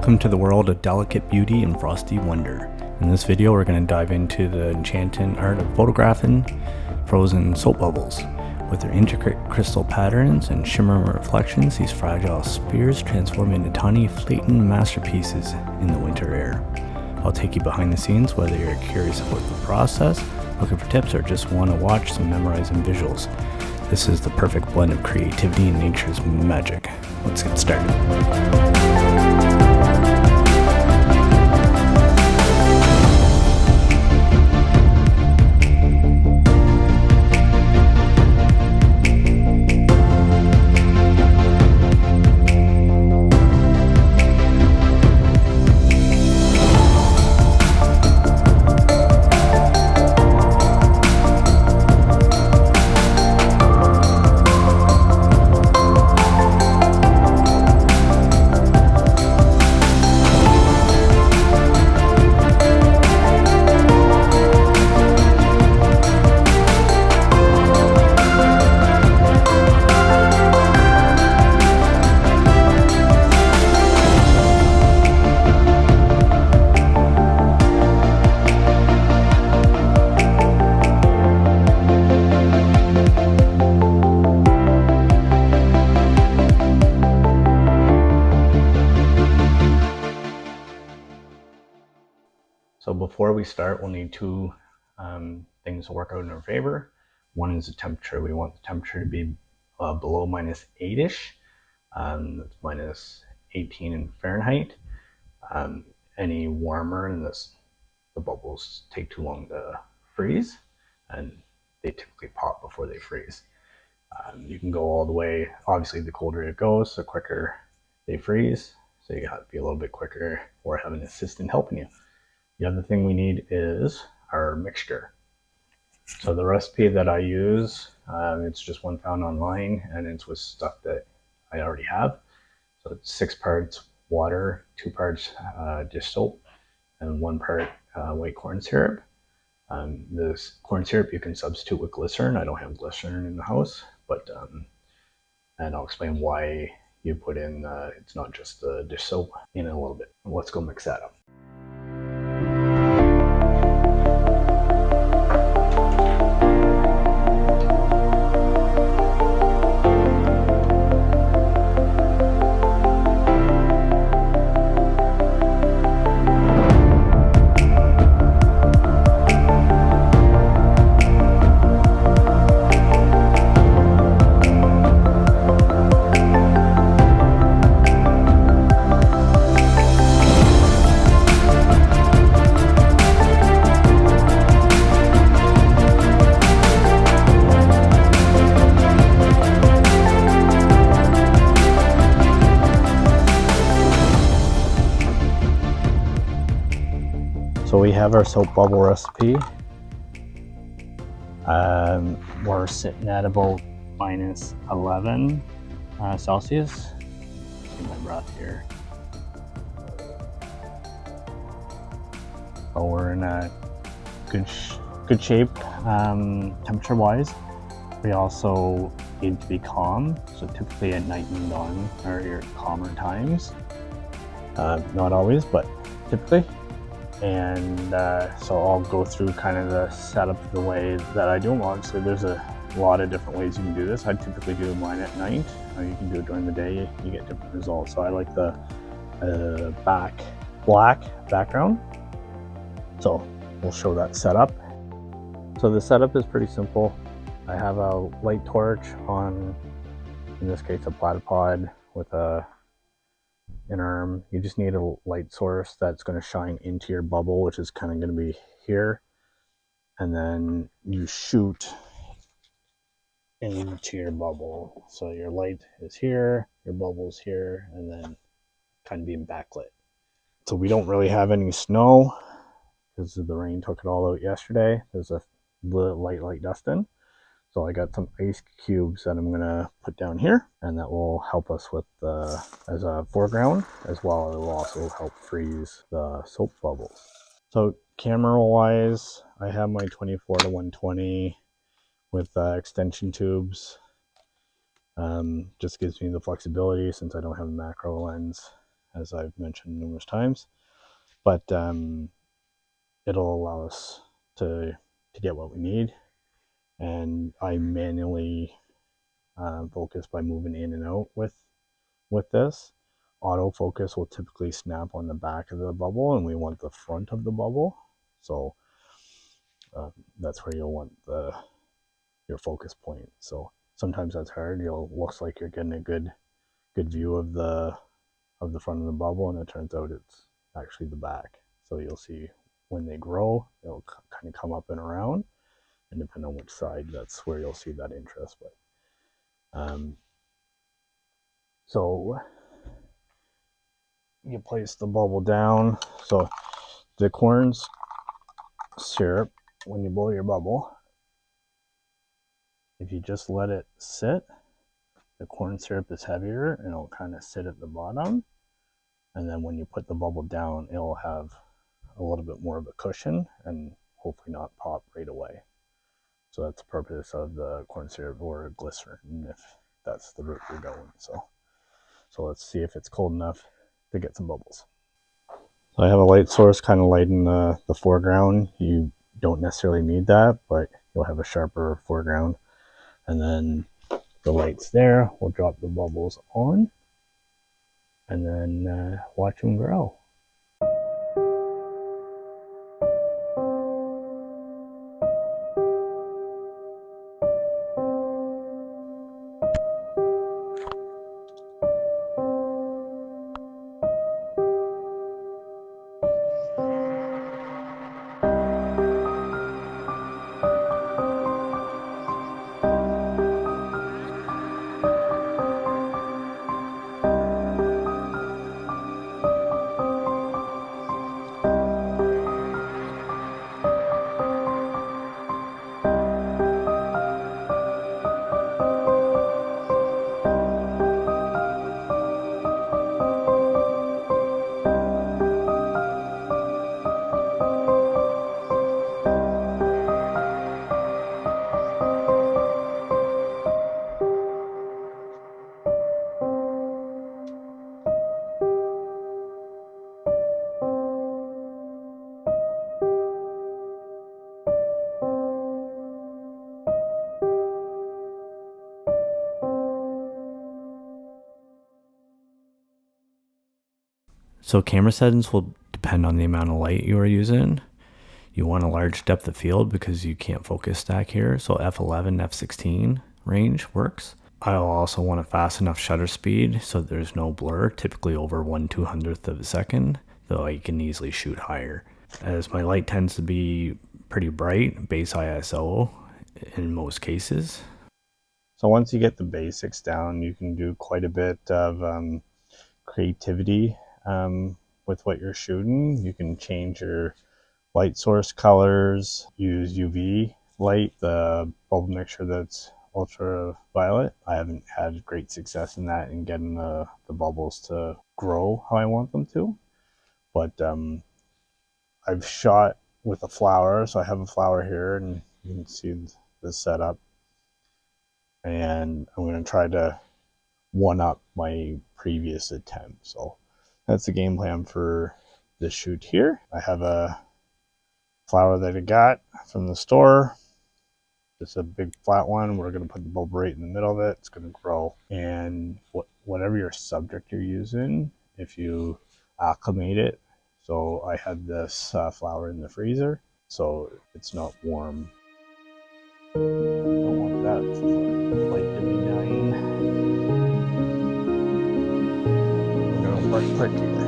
Welcome to the world of delicate beauty and frosty wonder. In this video, we're going to dive into the enchanting art of photographing frozen soap bubbles. With their intricate crystal patterns and shimmering reflections, these fragile spheres transform into tiny fleeting masterpieces in the winter air. I'll take you behind the scenes, whether you're curious about the process, looking for tips, or just want to watch some memorizing visuals. This is the perfect blend of creativity and nature's magic. Let's get started. So before we start, we'll need two things to work out in our favor. One is the temperature. We want the temperature to be below -8-ish. That's -18 in Fahrenheit. Any warmer and the bubbles take too long to freeze, and they typically pop before they freeze. You can go all the way. Obviously, the colder it goes, the quicker they freeze. So you have to be a little bit quicker or have an assistant helping you. The other thing we need is our mixture. So the recipe that I use, it's just one found online, and it's with stuff that I already have. So it's 6 parts water, 2 parts dish soap, and 1 part white corn syrup. This corn syrup you can substitute with glycerin. I don't have glycerin in the house, but and I'll explain why you put in, it's not just the dish soap, in a little bit. Let's go mix that up. So we have our soap bubble recipe. We're sitting at about -11 Celsius. See my breath here. So we're in a good shape temperature wise. We also need to be calm. So typically at night and dawn are your calmer times. Not always, but typically. And so I'll go through kind of the setup the way that I do them. Obviously, there's a lot of different ways you can do this. I typically do mine at night, or you can do it during the day. You get different results. So I like the black background. So we'll show that setup. So the setup is pretty simple. I have a light torch on, in this case, a platypod with a an arm. You just need a light source that's going to shine into your bubble, which is kind of going to be here, and then you shoot into your bubble. So your light is here, your bubble's here, and then kind of being backlit. So we don't really have any snow because the rain took it all out yesterday. There's a light dusting. So I got some ice cubes that I'm gonna put down here, and that will help us with as a foreground, as well as it will also help freeze the soap bubbles. So camera wise, I have my 24-120 with extension tubes. Just gives me the flexibility since I don't have a macro lens. as I've mentioned numerous times, but it'll allow us to get what we need. And I manually focus by moving in and out with this. Autofocus will typically snap on the back of the bubble, and we want the front of the bubble. So that's where you'll want your focus point. So sometimes that's hard. Looks like you're getting a good view of the front of the bubble, and it turns out it's actually the back. So you'll see when they grow, it'll kind of come up and around, and depending on which side, that's where you'll see that interest. But so you place the bubble down. So the corn syrup, when you blow your bubble, if you just let it sit, the corn syrup is heavier and it'll kind of sit at the bottom. And then when you put the bubble down, it'll have a little bit more of a cushion and hopefully not pop right away. So that's the purpose of the corn syrup or glycerin, if that's the route you're going. So let's see if it's cold enough to get some bubbles. So I have a light source kind of lighting the foreground. You don't necessarily need that, but you'll have a sharper foreground. And then the light's there. We'll drop the bubbles on and then watch them grow. So camera settings will depend on the amount of light you are using. You want a large depth of field because you can't focus stack here. So F11, F16 range works. I'll also want a fast enough shutter speed so there's no blur, typically over 1/200th of a second, though I can easily shoot higher. As my light tends to be pretty bright, base ISO in most cases. So once you get the basics down, you can do quite a bit of creativity with what you're shooting. You can change your light source colors, use UV light, the bulb mixture that's ultraviolet. I haven't had great success in that in getting the bubbles to grow how I want them to, but I've shot with a flower, so I have a flower here and you can see the setup, and I'm going to try to one up my previous attempt. So that's the game plan for this shoot here. I have a flower that I got from the store. It's a big flat one. We're going to put the bulb right in the middle of it. It's going to grow. And whatever your subject you're using, if you acclimate it. So I had this flower in the freezer, so it's not warm. Don't want that light to be dying. We're going to start quick here.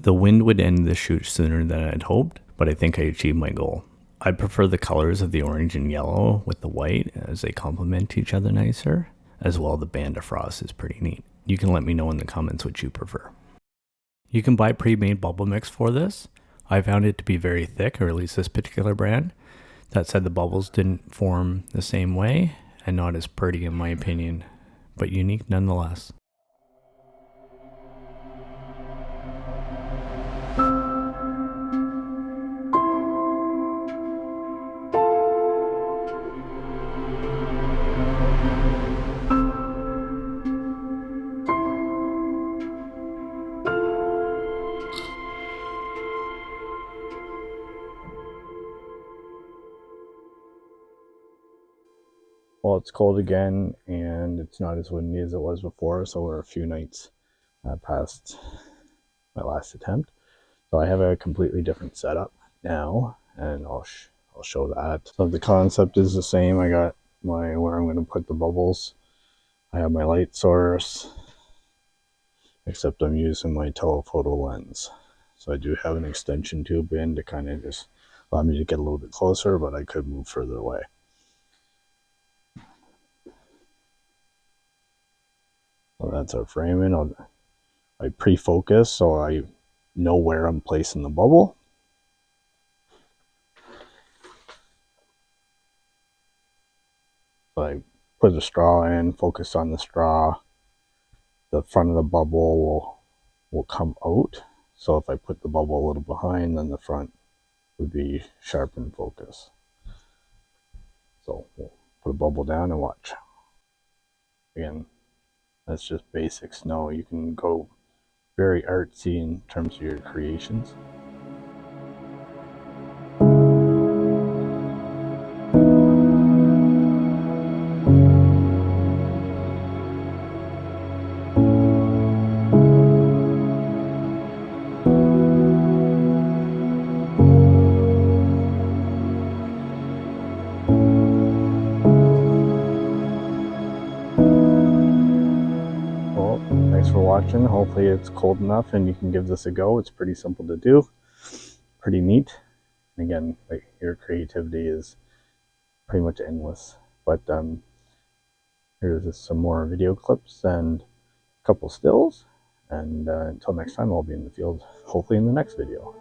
The wind would end the shoot sooner than I'd hoped, but I think I achieved my goal. I prefer the colors of the orange and yellow with the white as they complement each other nicer. As well, the band of frost is pretty neat. You can let me know in the comments what you prefer. You can buy pre-made bubble mix for this. I found it to be very thick, or at least this particular brand. That said, the bubbles didn't form the same way and not as pretty in my opinion, but unique nonetheless. Well, it's cold again, and it's not as windy as it was before, so we're a few nights past my last attempt. So I have a completely different setup now, and I'll show that. So the concept is the same. I got my where I'm going to put the bubbles. I have my light source, except I'm using my telephoto lens. So I do have an extension tube in to kind of just allow me to get a little bit closer, but I could move further away. So that's our framing. I pre-focus so I know where I'm placing the bubble. So I put the straw in, focus on the straw. The front of the bubble will come out. So if I put the bubble a little behind, then the front would be sharp in focus. So we'll put a bubble down and watch. Again, that's just basic snow. You can go very artsy in terms of your creations. Well, thanks for watching. Hopefully it's cold enough and you can give this a go. It's pretty simple to do, pretty neat. And again, like, your creativity is pretty much endless. But here's just some more video clips and a couple stills. And until next time, I'll be in the field, hopefully in the next video.